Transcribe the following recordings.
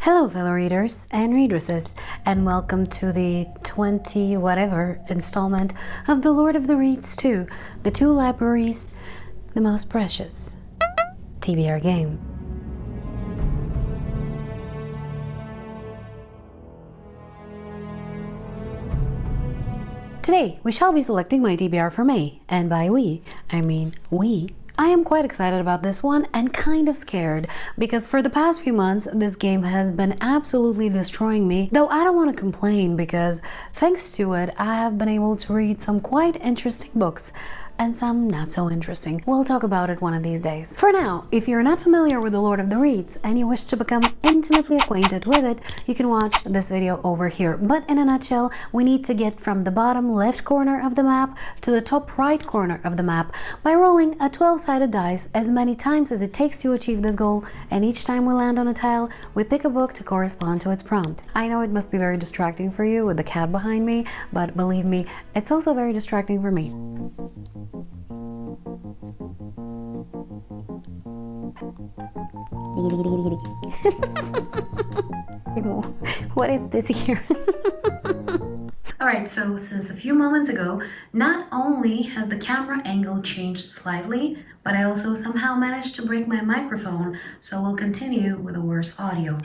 Hello fellow readers and readresses, and welcome to the 20 whatever installment of The Lord of the Reeds 2, The Two Libraries, The Most Precious TBR game. Today we shall be selecting my TBR for May, and by we, I mean we. I am quite excited about this one and kind of scared because for the past few months this game has been absolutely destroying me, though I don't want to complain because thanks to it I have been able to read some quite interesting books and some not so interesting. We'll talk about it one of these days. For now, if you're not familiar with The Lord of the Reeds and you wish to become intimately acquainted with it, you can watch this video over here. But in a nutshell, we need to get from the bottom left corner of the map to the top right corner of the map by rolling a 12-sided dice as many times as it takes to achieve this goal, and each time we land on a tile, we pick a book to correspond to its prompt. I know it must be very distracting for you with the cat behind me, but believe me, it's also very distracting for me. What is this here? Alright, so since a few moments ago, not only has the camera angle changed slightly, but I also somehow managed to break my microphone, so we'll continue with a worse audio.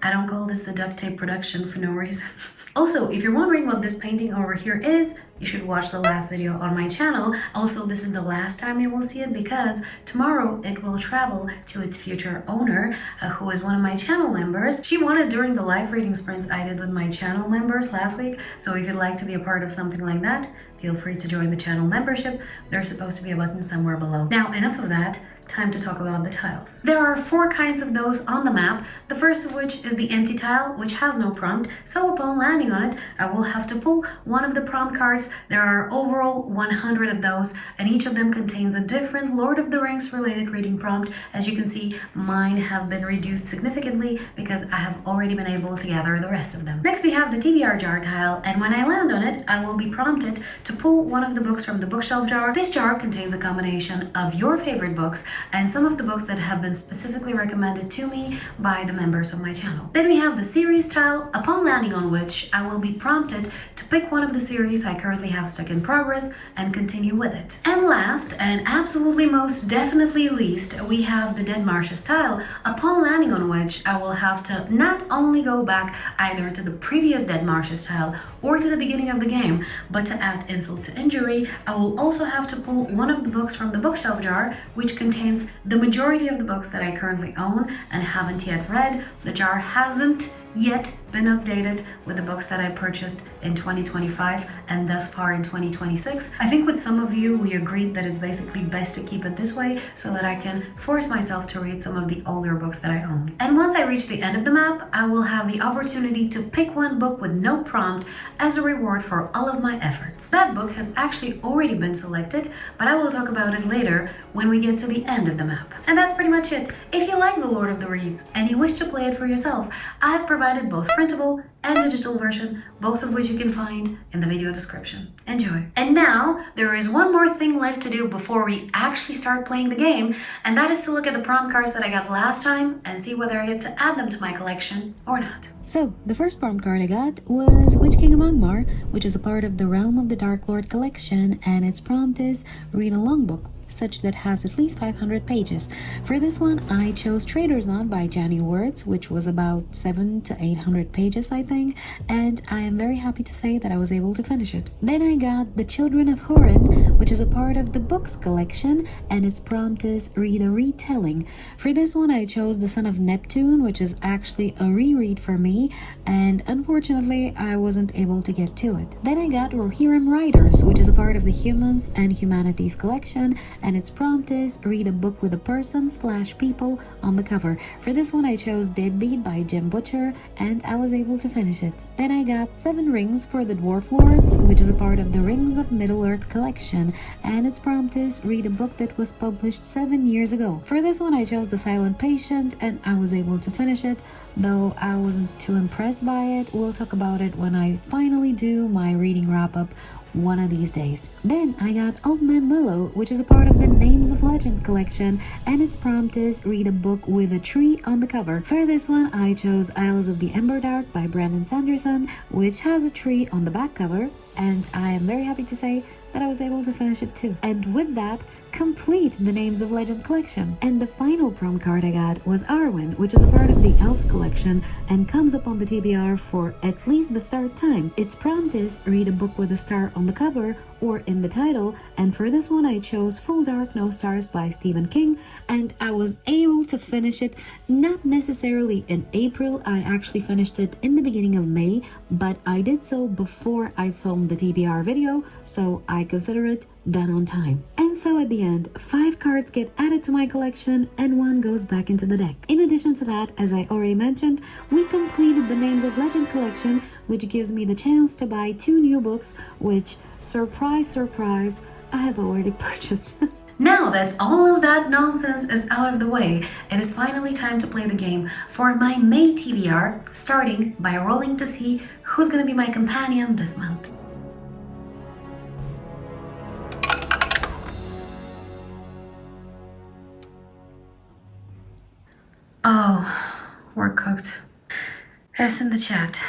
I don't call this the duct tape production for no reason. Also, if you're wondering what this painting over here is, you should watch the last video on my channel. Also, this is the last time you will see it because tomorrow it will travel to its future owner, who is one of my channel members. She won it during the live reading sprints I did with my channel members last week, so if you'd like to be a part of something like that, feel free to join the channel membership. There's supposed to be a button somewhere below. Now, enough of that. Time to talk about the tiles. There are 4 kinds of those on the map, the first of which is the empty tile, which has no prompt, so upon landing on it, I will have to pull one of the prompt cards. There are overall 100 of those, and each of them contains a different Lord of the Rings related reading prompt. As you can see, mine have been reduced significantly because I have already been able to gather the rest of them. Next we have the TBR jar tile, and when I land on it, I will be prompted to pull one of the books from the bookshelf jar. This jar contains a combination of your favorite books and some of the books that have been specifically recommended to me by the members of my channel. Then we have the series tile, upon landing on which I will be prompted to pick one of the series I currently have stuck in progress and continue with it. And last, and absolutely most definitely least, we have the Dead Marshes tile, upon landing on which I will have to not only go back either to the previous Dead Marshes tile or to the beginning of the game, but to add insult to injury, I will also have to pull one of the books from the bookshelf jar, which contains the majority of the books that I currently own and haven't yet read. The jar hasn't yet been updated with the books that I purchased in 2025 and thus far in 2026. I think with some of you we agreed that it's basically best to keep it this way so that I can force myself to read some of the older books that I own. And once I reach the end of the map, I will have the opportunity to pick one book with no prompt as a reward for all of my efforts. That book has actually already been selected, but I will talk about it later when we get to the end of the map. And that's pretty much it. If you like The Lord of the Reeds and you wish to play it for yourself, I've provided both printable and digital version, both of which you can find in the video description. Enjoy! And now, there is one more thing left to do before we actually start playing the game, and that is to look at the prompt cards that I got last time and see whether I get to add them to my collection or not. So, the first prompt card I got was Witch King of Angmar, which is a part of the Realm of the Dark Lord collection, and its prompt is read a long book, such that has at least 500 pages. For this one, I chose Trader's Knot by Janny Words, which was about 700 to 800 pages, I think, and I am very happy to say that I was able to finish it. Then I got The Children of Hurin, which is a part of the Books collection, and its prompt is read a retelling. For this one, I chose The Son of Neptune, which is actually a reread for me, and unfortunately, I wasn't able to get to it. Then I got Rohirrim Riders, which is a part of the Humans and Humanities collection, and its prompt is read a book with a person/people on the cover. For this one I chose Deadbeat by Jim Butcher, and I was able to finish it. Then I got 7 Rings for the Dwarf Lords, which is a part of the Rings of Middle-earth collection, and its prompt is read a book that was published 7 years ago. For this one I chose The Silent Patient, and I was able to finish it, though I wasn't too impressed by it. We'll talk about it when I finally do my reading wrap-up one of these days. Then I got Old Man Willow, which is a part of the Names of Legend collection, and its prompt is read a book with a tree on the cover. For this one I chose Isles of the Ember Dark by Brandon Sanderson, which has a tree on the back cover, and I am very happy to say that I was able to finish it too. And with that, complete the Names of Legend collection. And the final prompt card I got was Arwen, which is a part of the Elves collection and comes up on the TBR for at least the 3rd time. Its prompt is read a book with a star on the cover or in the title, and for this one I chose Full Dark No Stars by Stephen King, and I was able to finish it not necessarily in April. I actually finished it in the beginning of May, but I did so before I filmed the TBR video, so I consider it done on time. And so at the end, 5 cards get added to my collection and 1 goes back into the deck. In addition to that, as I already mentioned, we completed the Names of Legend collection, which gives me the chance to buy 2 new books, which, surprise, surprise, I have already purchased. Now that all of that nonsense is out of the way, it is finally time to play the game for my May TBR, starting by rolling to see who's gonna be my companion this month. Oh, we're cooked. S in the chat.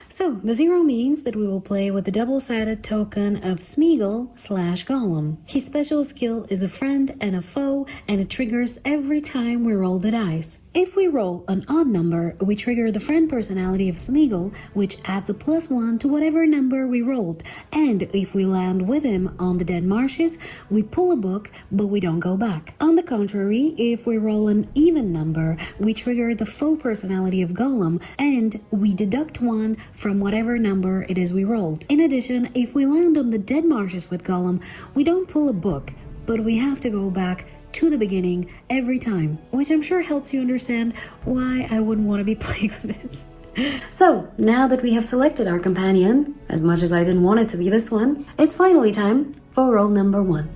So, the 0 means that we will play with the double-sided token of SMEAGOL/GOLLUM. His special skill is a friend and a foe, and it triggers every time we roll the dice. If we roll an odd number, we trigger the friend personality of SMEAGOL, which adds a +1 to whatever number we rolled, and if we land with him on the Dead Marshes, we pull a book, but we don't go back. On the contrary, if we roll an even number, we trigger the foe personality of Gollum, and we deduct 1 from whatever number it is we rolled. In addition, if we land on the Dead Marshes with Gollum, we don't pull a book, but we have to go back to the beginning every time, which I'm sure helps you understand why I wouldn't want to be playing with this. So, now that we have selected our companion, as much as I didn't want it to be this one, it's finally time for roll number 1.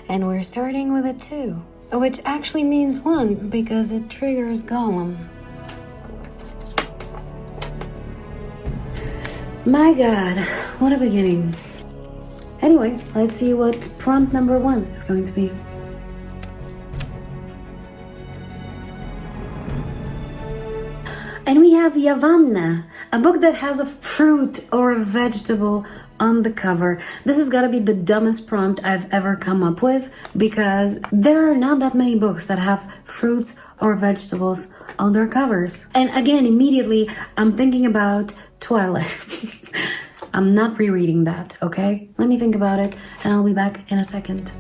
And we're starting with a 2, which actually means 1 because it triggers Gollum. My god, what a beginning. Anyway, let's see what prompt number 1 is going to be. And we have Yavanna, a book that has a fruit or a vegetable on the cover. This has got to be the dumbest prompt I've ever come up with, because there are not that many books that have fruits or vegetables on their covers. And again, immediately I'm thinking about Twilight. I'm not rereading that, okay? Let me think about it, and I'll be back in a second.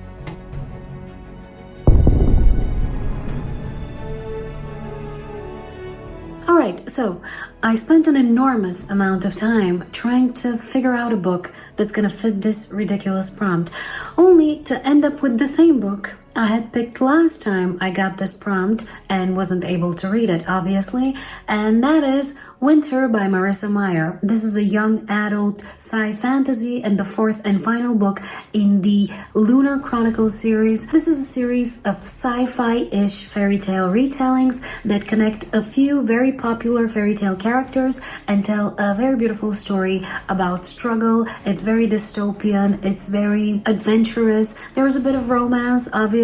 Alright, so I spent an enormous amount of time trying to figure out a book that's gonna fit this ridiculous prompt, only to end up with the same book I had picked last time I got this prompt and wasn't able to read it, obviously, and that is Winter by Marissa Meyer. This is a young adult sci-fantasy and the 4th and final book in the Lunar Chronicles series. This is a series of sci-fi-ish fairy tale retellings that connect a few very popular fairy tale characters and tell a very beautiful story about struggle. It's very dystopian, it's very adventurous, there's a bit of romance, obviously.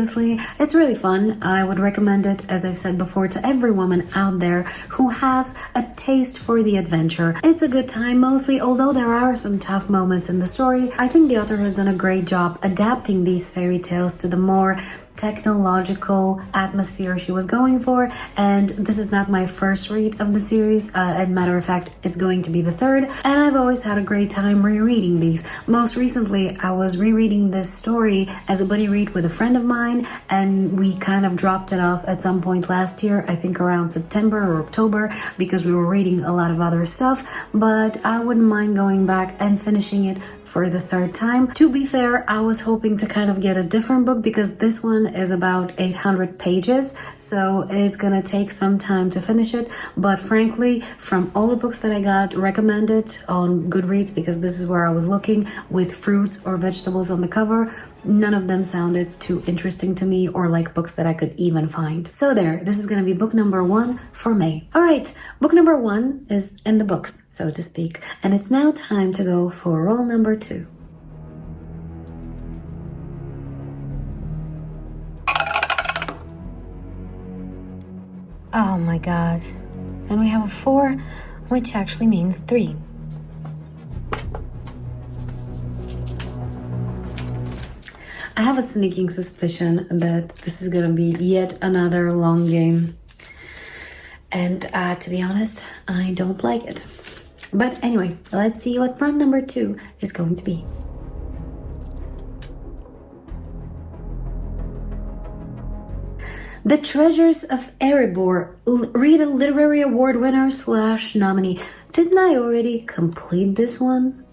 It's really fun. I would recommend it, as I've said before, to every woman out there who has a taste for the adventure. It's a good time mostly, although there are some tough moments in the story. I think the author has done a great job adapting these fairy tales to the more technological atmosphere she was going for, and this is not my first read of the series. As a matter of fact, it's going to be the third, and I've always had a great time rereading these. Most recently, I was rereading this story as a buddy read with a friend of mine, and we kind of dropped it off at some point last year, I think around September or October, because we were reading a lot of other stuff, but I wouldn't mind going back and finishing it for the third time. To be fair, I was hoping to kind of get a different book because this one is about 800 pages, so it's gonna take some time to finish it. But frankly, from all the books that I got recommended on Goodreads, because this is where I was looking, with fruits or vegetables on the cover, none of them sounded too interesting to me or like books that I could even find. So there, this is gonna be book number 1 for May. All right, book number 1 is in the books, so to speak, and it's now time to go for roll number 2. Oh my god, and we have a 4, which actually means 3. I have a sneaking suspicion that this is gonna be yet another long game. And to be honest, I don't like it. But anyway, let's see what prompt number 2 is going to be. The Treasures of Erebor. Read a literary award winner / nominee. Didn't I already complete this one?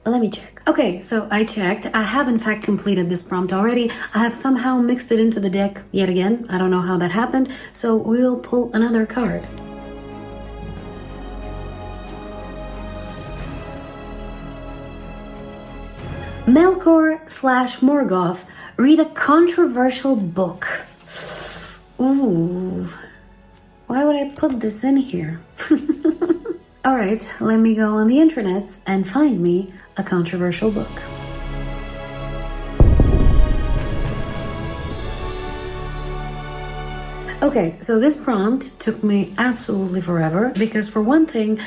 Let me check. Okay, so I checked. I have in fact completed this prompt already. I have somehow mixed it into the deck yet again. I don't know how that happened. So we'll pull another card. Melkor / Morgoth. Read a controversial book. Ooh. Why would I put this in here? Alright, let me go on the internets and find me a controversial book. Okay, so this prompt took me absolutely forever because, for one thing,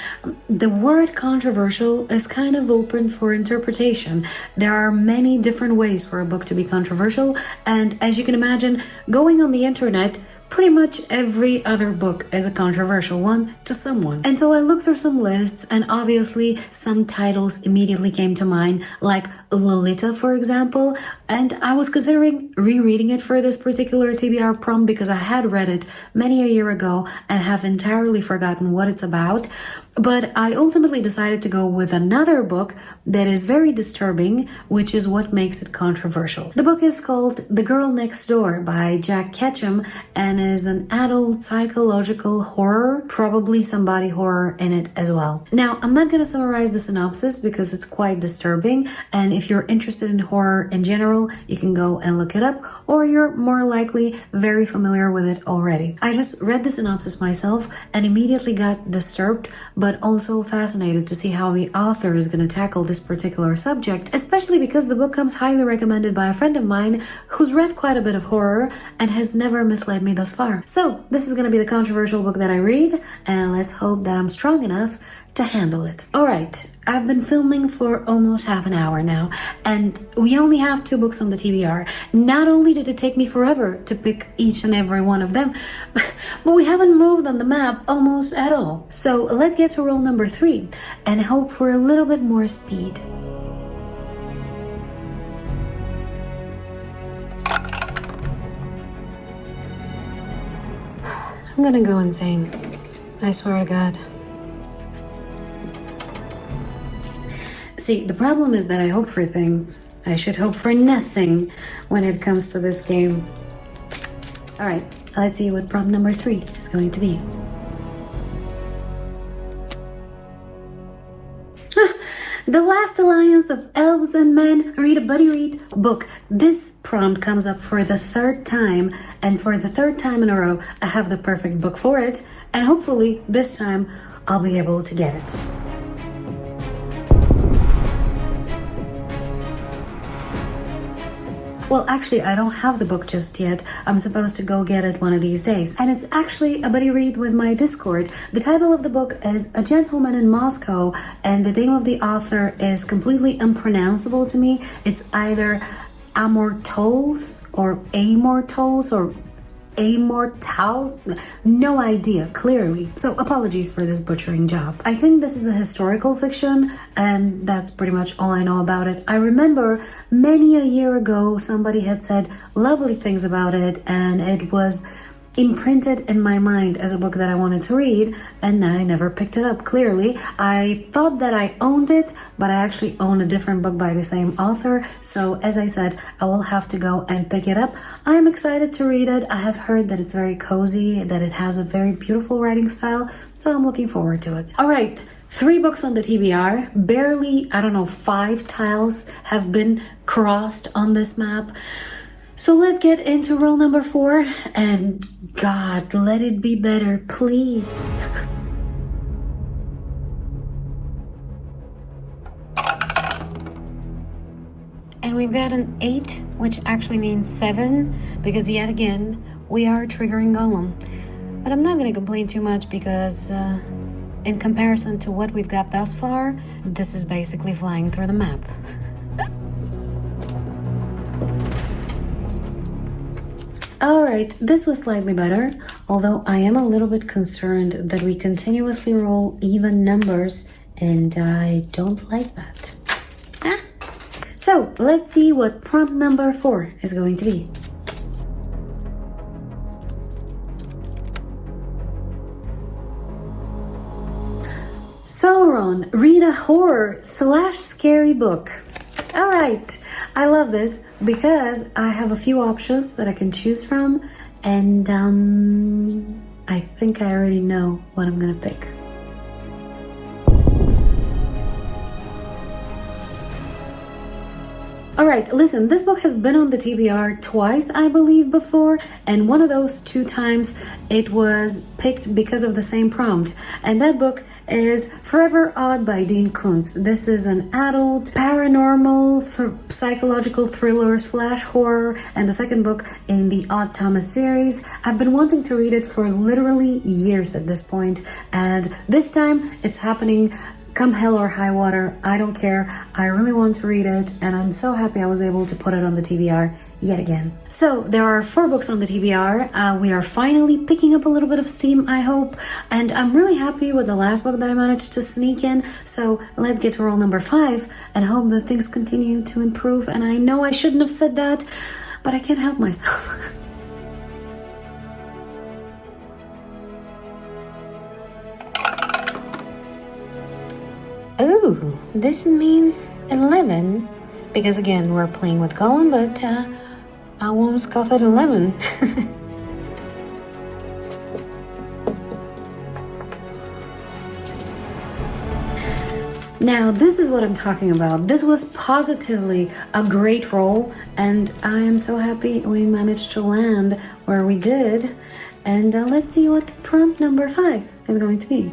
the word controversial is kind of open for interpretation. There are many different ways for a book to be controversial, and as you can imagine, going on the internet, pretty much every other book is a controversial one to someone. And so I looked through some lists, and obviously some titles immediately came to mind, like Lolita, for example, and I was considering rereading it for this particular TBR prompt because I had read it many a year ago and have entirely forgotten what it's about. But I ultimately decided to go with another book that is very disturbing, which is what makes it controversial. The book is called The Girl Next Door by Jack Ketchum and is an adult psychological horror, probably some body horror in it as well. Now, I'm not going to summarize the synopsis because it's quite disturbing, and if you're interested in horror in general, you can go and look it up, or you're more likely very familiar with it already. I just read the synopsis myself and immediately got disturbed, but also fascinated to see how the author is going to tackle this particular subject, especially because the book comes highly recommended by a friend of mine who's read quite a bit of horror and has never misled me thus far. So this is going to be the controversial book that I read, and let's hope that I'm strong enough to handle it. Alright, I've been filming for almost half an hour now, and we only have 2 books on the TBR. Not only did it take me forever to pick each and every one of them, but we haven't moved on the map almost at all. So let's get to roll number 3 and hope for a little bit more speed. I'm gonna go insane. I swear to God. See, the problem is that I hope for things. I should hope for nothing when it comes to this game. Alright, let's see what prompt number 3 is going to be. The Last Alliance of Elves and Men. Read a buddy read book. This prompt comes up for the 3rd time, and for the 3rd time in a row, I have the perfect book for it, and hopefully this time I'll be able to get it. Well, actually, I don't have the book just yet. I'm supposed to go get it one of these days. And it's actually a buddy read with my Discord. The title of the book is A Gentleman in Moscow, and the name of the author is completely unpronounceable to me. It's either Amortals or Amortals or Immortals? No idea, clearly. So apologies for this butchering job. I think this is a historical fiction, and that's pretty much all I know about it. I remember many a year ago somebody had said lovely things about it, and it was imprinted in my mind as a book that I wanted to read, and I never picked it up. Clearly, I thought that I owned it, but I actually own a different book by the same author. So as I said, I will have to go and pick it up. I am excited to read it. I have heard that it's very cozy, that it has a very beautiful writing style, so I'm looking forward to it. All right. 3 books on the TBR. Barely, 5 tiles have been crossed on this map. So let's get into roll number 4, and God, let it be better, please. And we've got an 8, which actually means 7, because yet again, we are triggering Gollum. But I'm not going to complain too much because in comparison to what we've got thus far, this is basically flying through the map. Alright, this was slightly better, although I am a little bit concerned that we continuously roll even numbers, and I don't like that. So, let's see what prompt number 4 is going to be. Sauron, read a horror/scary book. Alright, I love this because I have a few options that I can choose from, and I think I already know what I'm gonna pick. Alright, listen, this book has been on the TBR twice, I believe, before, and one of those 2 times it was picked because of the same prompt, and that book is Forever Odd by Dean Koontz. This is an adult paranormal psychological thriller / horror, and the second book in the Odd Thomas series. I've been wanting to read it for literally years at this point, and this time it's happening. Come hell or high water, I don't care. I really want to read it, and I'm so happy I was able to put it on the TBR yet again. So there are 4 books on the TBR. We are finally picking up a little bit of steam, I hope, and I'm really happy with the last book that I managed to sneak in. So let's get to roll number 5 and hope that things continue to improve. And I know I shouldn't have said that, but I can't help myself. Ooh, this means 11, because again, we're playing with Gollum, but I won't scoff at 11. Now, this is what I'm talking about. This was positively a great roll, and I am so happy we managed to land where we did. And let's see what prompt number 5 is going to be.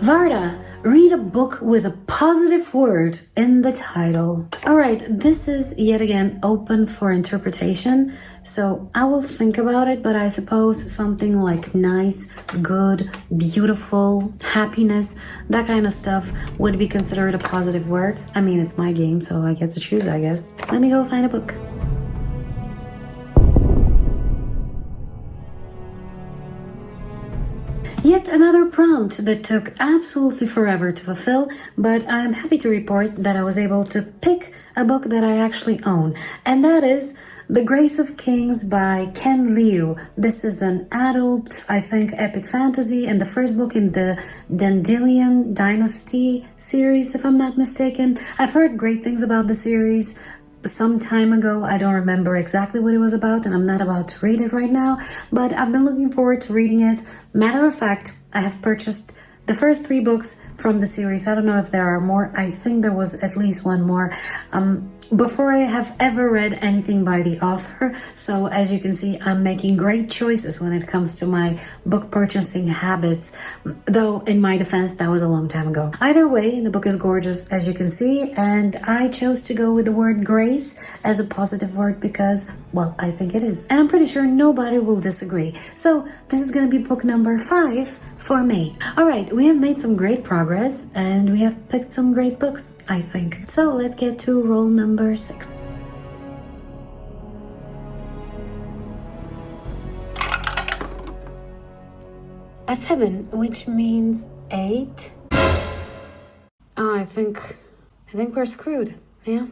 Varda, read a book with a positive word in the title. Alright, this is yet again open for interpretation, so I will think about it, but I suppose something like nice, good, beautiful, happiness, that kind of stuff would be considered a positive word. I mean, it's my game, so I get to choose, I guess. Let me go find a book. Yet another prompt that took absolutely forever to fulfill, but I'm happy to report that I was able to pick a book that I actually own, and that is The Grace of Kings by Ken Liu. This is an adult, I think, epic fantasy, and the first book in the Dandelion Dynasty series, if I'm not mistaken. I've heard great things about the series some time ago. I don't remember exactly what it was about, and I'm not about to read it right now, but I've been looking forward to reading it. Matter of fact, I have purchased the first 3 books from the series. I don't know if there are more. I think there was at least one more. before I have ever read anything by the author. So as you can see, I'm making great choices when it comes to my book purchasing habits, though in my defense, that was a long time ago. Either way, the book is gorgeous, as you can see, and I chose to go with the word grace as a positive word because, well, I think it is. And I'm pretty sure nobody will disagree. So this is going to be book number 5 for me. All right, we have made some great progress and we have picked some great books, I think. So let's get to roll number 6. A 7, which means 8. Oh, I think we're screwed. Yeah.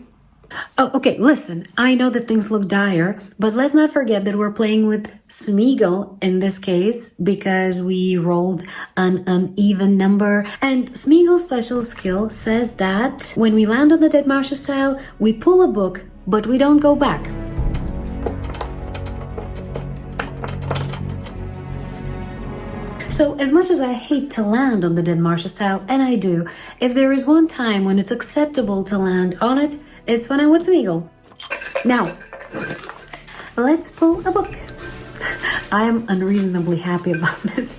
Oh, okay, listen, I know that things look dire, but let's not forget that we're playing with SMEAGOL in this case because we rolled an uneven number. And SMEAGOL's special skill says that when we land on the Dead Marsh's tile, we pull a book, but we don't go back. So as much as I hate to land on the Dead Marsh's tile, and I do, if there is one time when it's acceptable to land on it, it's when I'm with SMEAGOL. Now, let's pull a book. I am unreasonably happy about this.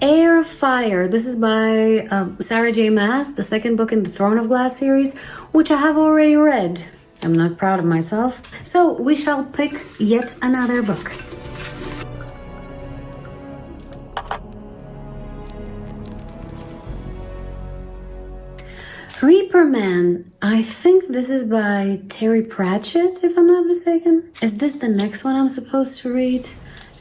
Air of Fire. This is by Sarah J. Maas, the second book in the Throne of Glass series, which I have already read. I'm not proud of myself. So we shall pick yet another book. Reaper Man. I think this is by Terry Pratchett, if I'm not mistaken. Is this the next one I'm supposed to read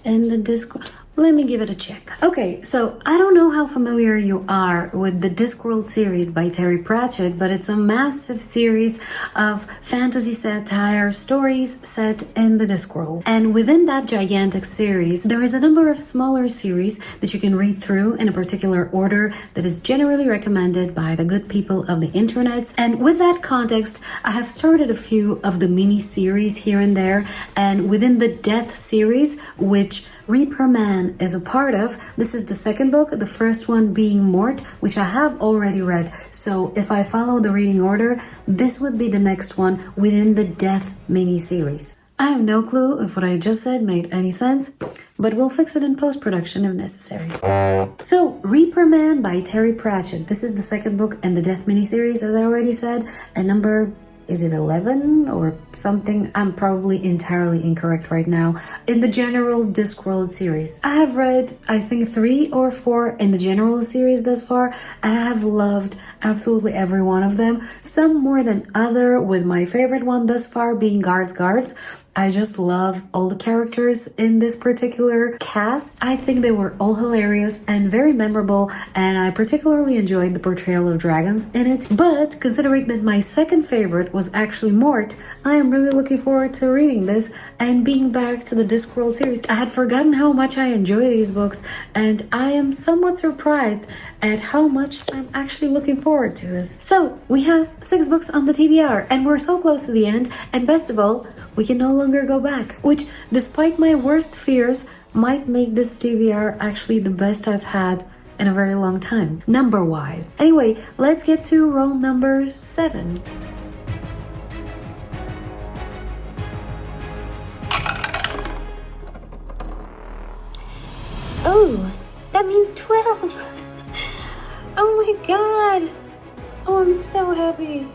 in the Discord? Let me give it a check. Okay, so I don't know how familiar you are with the Discworld series by Terry Pratchett, but it's a massive series of fantasy satire stories set in the Discworld. And within that gigantic series, there is a number of smaller series that you can read through in a particular order that is generally recommended by the good people of the internet. And with that context, I have started a few of the mini-series here and there, and within the Death series, which Reaper Man is a part of. This is the second book, the first one being Mort, which I have already read. So if I follow the reading order, this would be the next one within the Death mini-series. I have no clue if what I just said made any sense, but we'll fix it in post-production if necessary. So, Reaper Man by Terry Pratchett. This is the second book in the Death mini-series, as I already said, and number... is it 11 or something? I'm probably entirely incorrect right now. In the general Discworld series, I have read, I think, 3 or 4 in the general series thus far, and I have loved absolutely every one of them. Some more than other, with my favorite one thus far being Guards. I just love all the characters in this particular cast. I think they were all hilarious and very memorable, and I particularly enjoyed the portrayal of dragons in it. But considering that my second favorite was actually Mort, I am really looking forward to reading this and being back to the Discworld series. I had forgotten how much I enjoy these books, and I am somewhat surprised at how much I'm actually looking forward to this. So, we have 6 books on the TBR, and we're so close to the end, and best of all, we can no longer go back, which, despite my worst fears, might make this TBR actually the best I've had in a very long time, number-wise. Anyway, let's get to roll number 7. Oh, that means 12! Oh my god! Oh, I'm so happy!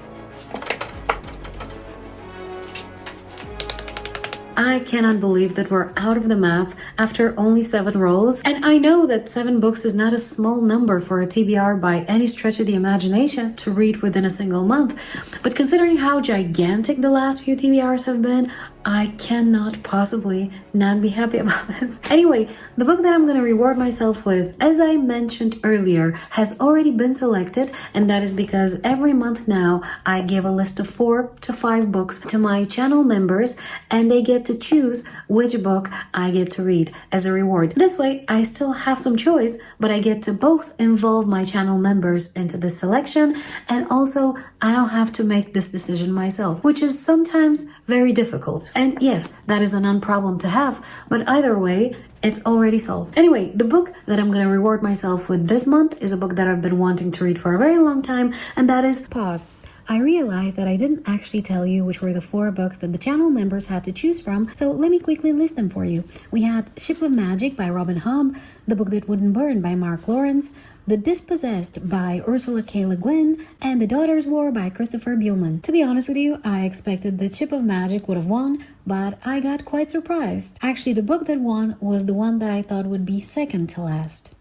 I cannot believe that we're out of the map after only 7 rolls. And I know that 7 books is not a small number for a TBR by any stretch of the imagination to read within a single month. But considering how gigantic the last few TBRs have been, I cannot possibly not be happy about this. Anyway, the book that I'm going to reward myself with, as I mentioned earlier, has already been selected, and that is because every month now I give a list of 4 to 5 books to my channel members, and they get to choose which book I get to read. read as a reward. This way, I still have some choice, but I get to both involve my channel members into the selection, and also I don't have to make this decision myself, which is sometimes very difficult. And yes, that is a non-problem to have, but either way, it's already solved. Anyway, the book that I'm gonna reward myself with this month is a book that I've been wanting to read for a very long time, and that is Pause. I realized that I didn't actually tell you which were the 4 books that the channel members had to choose from, so let me quickly list them for you. We had Ship of Magic by Robin Hobb, The Book That Wouldn't Burn by Mark Lawrence, The Dispossessed by Ursula K. Le Guin, and The Daughter's War by Christopher Buehlman. To be honest with you, I expected that Ship of Magic would have won, but I got quite surprised. Actually, the book that won was the one that I thought would be second to last.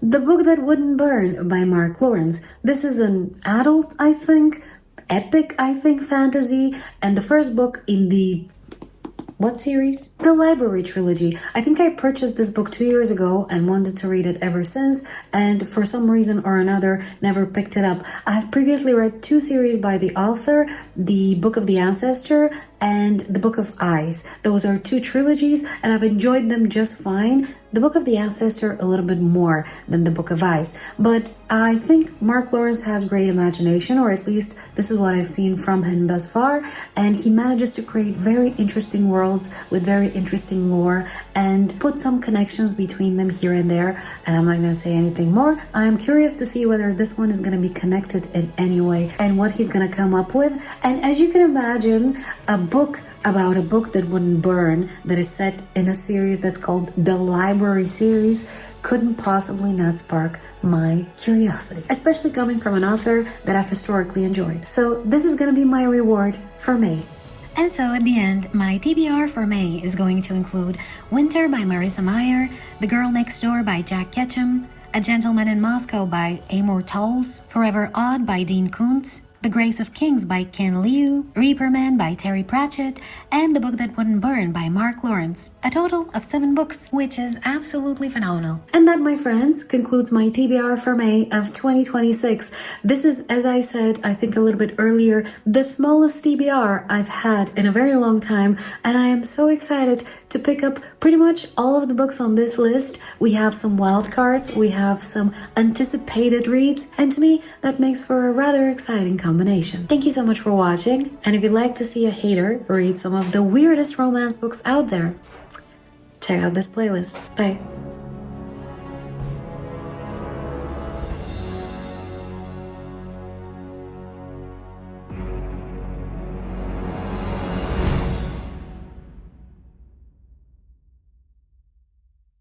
The Book That Wouldn't Burn by Mark Lawrence. This is an adult, I think, epic, fantasy, and the first book in the what series? The Library Trilogy. I think I purchased this book 2 years ago and wanted to read it ever since, and for some reason or another never picked it up. I've previously read 2 series by the author, The Book of the Ancestor and The Book of Ice. Those are 2 trilogies, and I've enjoyed them just fine. The Book of the Ancestor a little bit more than The Book of Ice, but I think Mark Lawrence has great imagination, or at least this is what I've seen from him thus far, and he manages to create very interesting worlds with very interesting lore and put some connections between them here and there, and I'm not going to say anything more. I'm curious to see whether this one is going to be connected in any way and what he's going to come up with. And as you can imagine, a book about a book that wouldn't burn, that is set in a series that's called the Library series, couldn't possibly not spark my curiosity, especially coming from an author that I've historically enjoyed. So this is gonna be my reward for May. And so at the end, my TBR for May is going to include Winter by Marissa Meyer, The Girl Next Door by Jack Ketchum, A Gentleman in Moscow by Amor Towles, Forever Odd by Dean Koontz, The Grace of Kings by Ken Liu, Reaper Man by Terry Pratchett, and The Book That Wouldn't Burn by Mark Lawrence. A total of 7 books, which is absolutely phenomenal. And that, my friends, concludes my TBR for May of 2026. This is, as I said, I think a little bit earlier, the smallest TBR I've had in a very long time, and I am so excited to pick up pretty much all of the books on this list. We have some wild cards, we have some anticipated reads, and to me, that makes for a rather exciting combination. Thank you so much for watching, and if you'd like to see a hater read some of the weirdest romance books out there, check out this playlist. Bye.